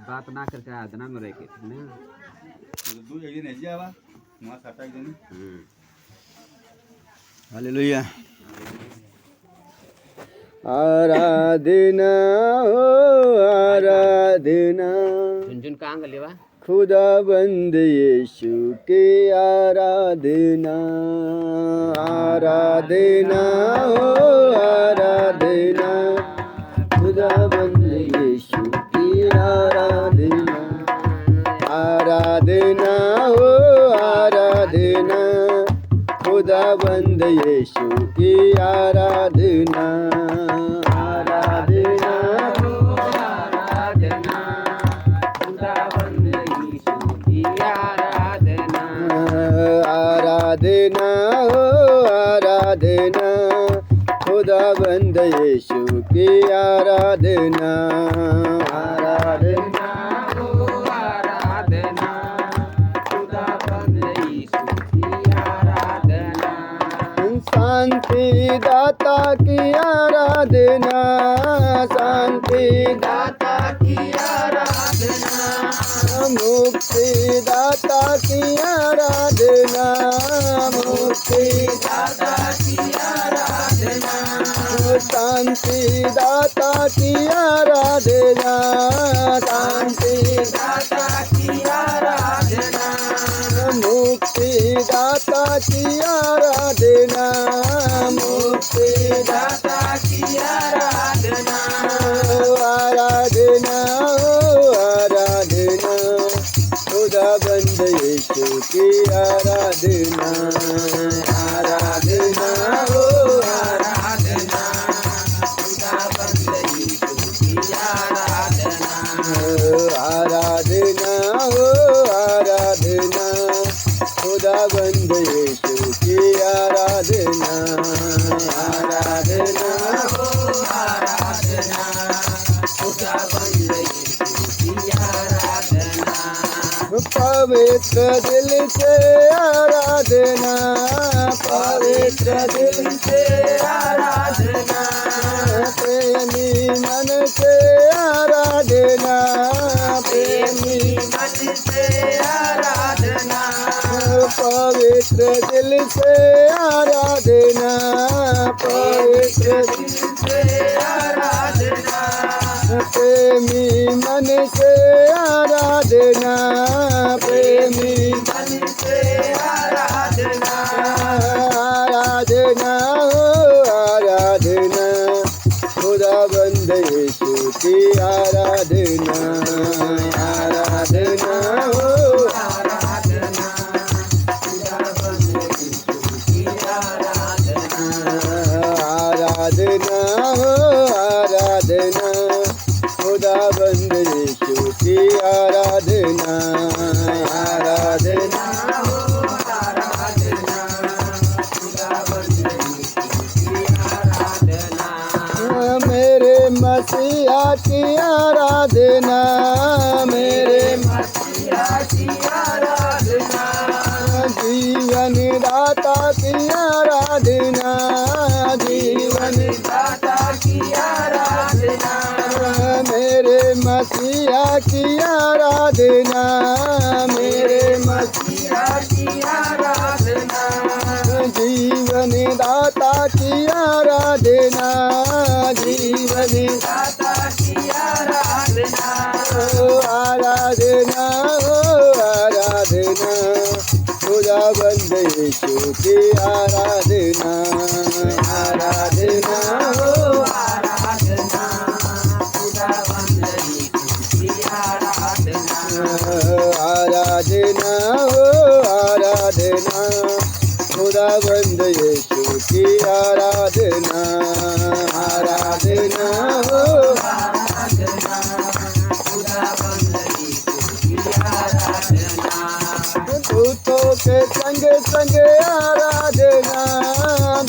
बात ना करके आदना में रह के ना दू एक दिन है जावा वहां साटा एक दिन हालेलुया। आराधना हो आराधना झुनझुन कहाँ गले बा खुदा बंद यीशु की आराधना। आराधना हो आराधना खुदा बंद यीशु की आराधना। आराधना हो आराधना खुदा बंद यीशु की आराधना। आराधना हो आराधना खुदा बंद यीशु की आराधना। आराधना हो आराधना खुदा बंद यीशु की आराधना। आराधना हो आराधना खुदा बंद यीशु की आराधना। शांति दाता की आराधना। शांति दाता की आराधना। मुक्ति दाता की आराधना। मुक्ति दाता की आराधना। शांति दाता की आराधना। शांति दाता की आराधना। मुक्ति दाता की आराधना। मुक्ति दाता की आराधना। आराधना आराधना खुदा बंद यीशु की आराधना। आराधना हो आराधना खुदा बंद यीशु की आराधना। आराधना हो आराधना खुदा बंद यीशु की आराधना। आराधना हो आराधना खुदा बंद यीशु की आराधना। पवित्र दिल से आराधना। पवित्र दिल से आराधना। प्रेमी मन से आराधना। प्रेमी मन से आराधना। पवित्र दिल से आराधना। पवित्र दिल से आराधना। प्रेमी मन से आराधना। प्रेमी मन से आराधना। आराधना हो आराधना खुदा बंद यीशु की आराधना। आराधना हो आराधना खुदा बंद यीशु की आराधना। आराधना हो आराधना खुदा बंद यीशु की आराधना। आराधना हो आराधना खुदा बंद यीशु की आराधना। मेरे मसीहा की आराधना। मेरे मसीहा की आराधना। जीवन दाता की आराधना। जीवन दाता की आराधना। मेरे मसीहा की आराधना। मेरे मसीहा की आराधना। जीवन दाता की आराधना। जीवन दाता की आराधना। आराधना हो आराधना खुदा बंद यीशु की आराधना। आराधना हो आराधना खुदा बंद यीशु की आराधना। आराधना हो आराधना खुदा बंद यीशु की आराधना। आराधना हो आराधना खुदा बंद यीशु की आराधना। दूतों के संग संग आराधना।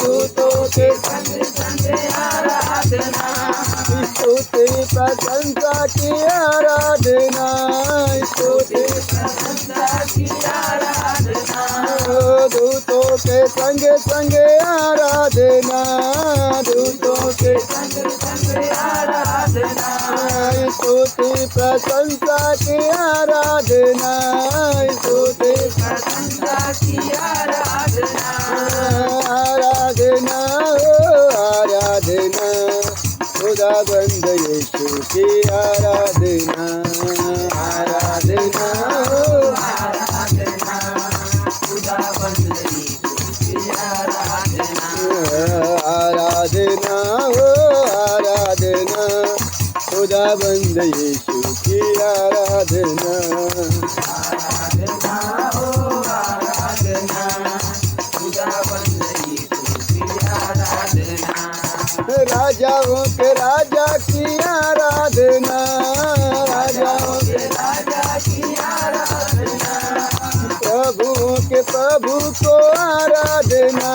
दूतों के संग संग आराधना। स्तुति प्रशंसा की आराधना। स्तुति प्रशंसा की आराधना। दूतों के संग संग आराधना। दूतों के संग संग आराधना। स्तुति प्रशंसा की आराधना, स्तुति प्रशंसा की आराधना, आराधना हो आराधना, खुदाबंद यीशु की आराधना, आराधना हो आराधना, खुदाबंद यीशु की आराधना, आराधना हो आराधना, खुदाबंद यीशु की आराधना, आराधना हो आराधना, खुदाबंद यीशु की आराधना, राजाओं के राजा की आराधना, राजाओं के राजा की आराधना, प्रभुओं के प्रभु को आराधना,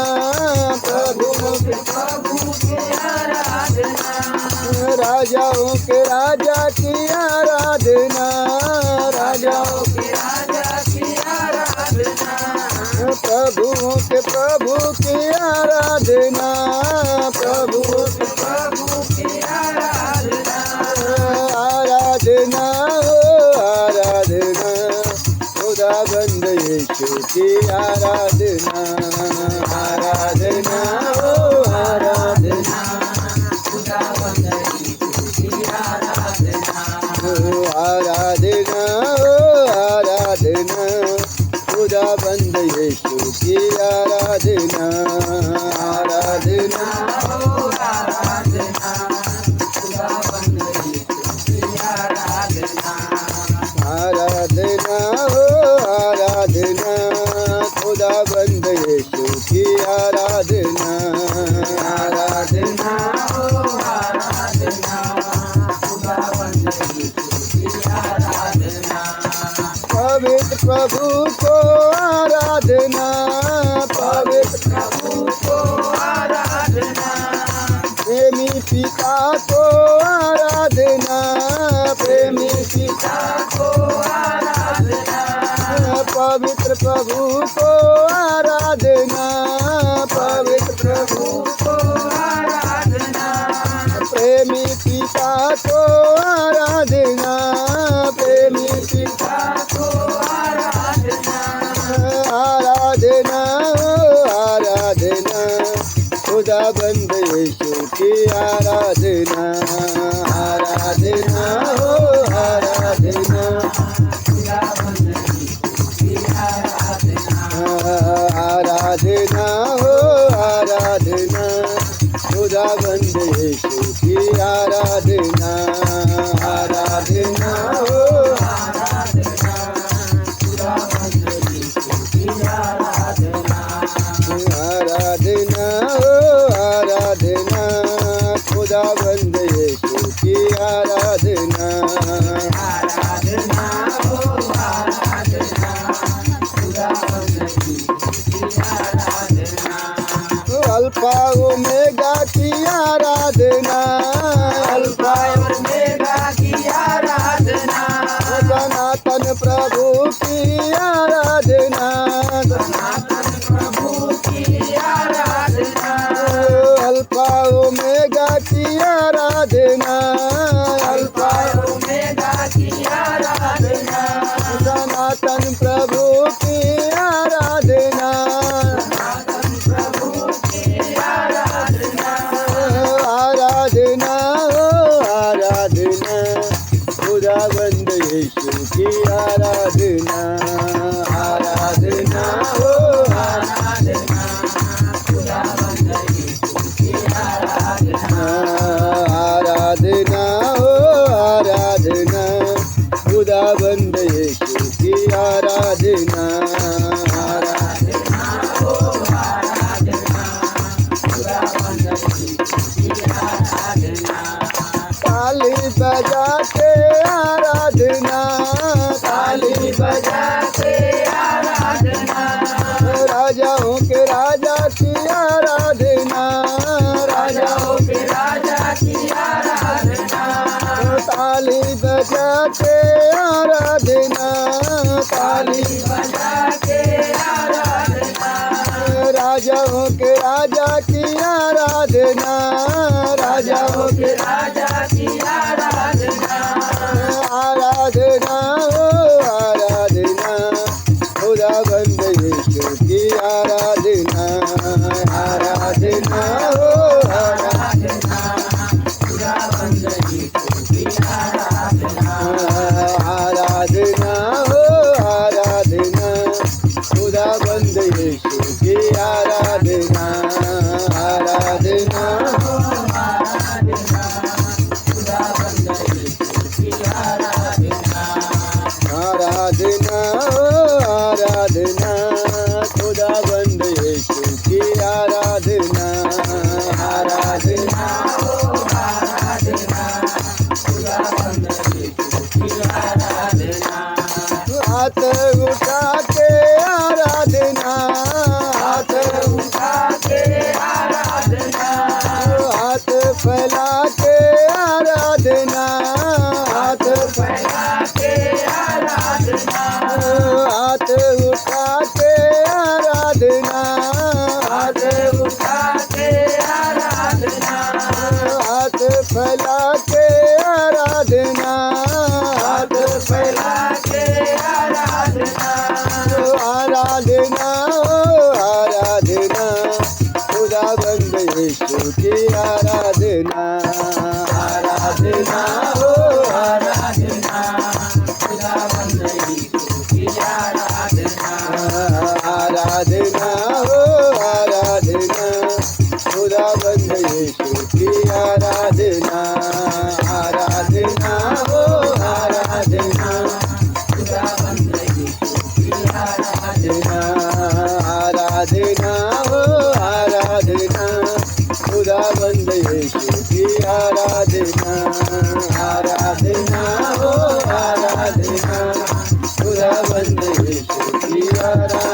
प्रभुओं के प्रभु की आराधना, राजाओं के राजा की आराधना, राजाओं के राजा की आराधना, प्रभुओं के प्रभु की आराधना, प्रभुओं के प्रभु की आराधना, आराधना हो आराधना, खुदाबंद यीशु की आराधना, आराधना हो आराधना, खुदाबंद यीशु की आराधना, आराधना हो आराधना, खुदाबंद यीशु की आराधना, आराधना हो आराधना, खुदाबंद यीशु की आराधना, आराधना हो आराधना, खुदाबंद यीशु की आराधना, आराधना हो आराधना, खुदाबंद यीशु की आराधना, पवित्र प्रभु को आराधना, पवित्र प्रभु को आराधना, प्रेमी पिता को आराधना, प्रेमी पिता को आराधना, पवित्र प्रभु को आराधना, पवित्र प्रभु को आराधना, प्रेमी पिता को आराधना, प्रेमी पिता को आराधना, आराधना हो आराधना, खुदाबंद यीशु की आराधना, आराधना हो आराधना, खुदाबंद यीशु की आराधना, आराधना हो आराधना, खुदाबंद यीशु की आराधना, आराधना हो आराधना, खुदाबंद यीशु की आराधना, आराधना हो आराधना, खुदाबंद यीशु की आराधना, आराधना हो आराधना, खुदाबंद यीशु की आराधना, अल्फा ओमेगा की आराधना, अल्फा ओमेगा की आराधना, सनातन प्रभु की आराधना, सनातन प्रभु की आराधना, अल्फा ओमेगा की आराधना, अल्फा ओमेगा की आराधना, सनातन प्रभु की आराधना, सनातन प्रभु की आराधना, आराधना हो आराधना, खुदाबंद यीशु की आराधना, आराधना हो आराधना, खुदाबंद यीशु की आराधना, आराधना हो आराधना, खुदाबंद यीशु की आराधना, आराधना हो आराधना, खुदाबंद यीशु की आराधना, ताली बजा के आराधना, ताली बजा के आराधना, राजाओं के राजा की आराधना, राजाओं के राजा की आराधना, ताली बजा के आराधना, ताली बजा के की आराधना आराधना हो आराधना खुदावंद यीशु की आराधना आराधना हो आराधना खुदाबंद यीशु की आराधना आराधना हो आराधना खुदावंद यीशु की आराधना आराधना हो आराधना खुदाबंद यीशु की आराधना आराधना हो आराधना खुदाबंद यीशु की आराधना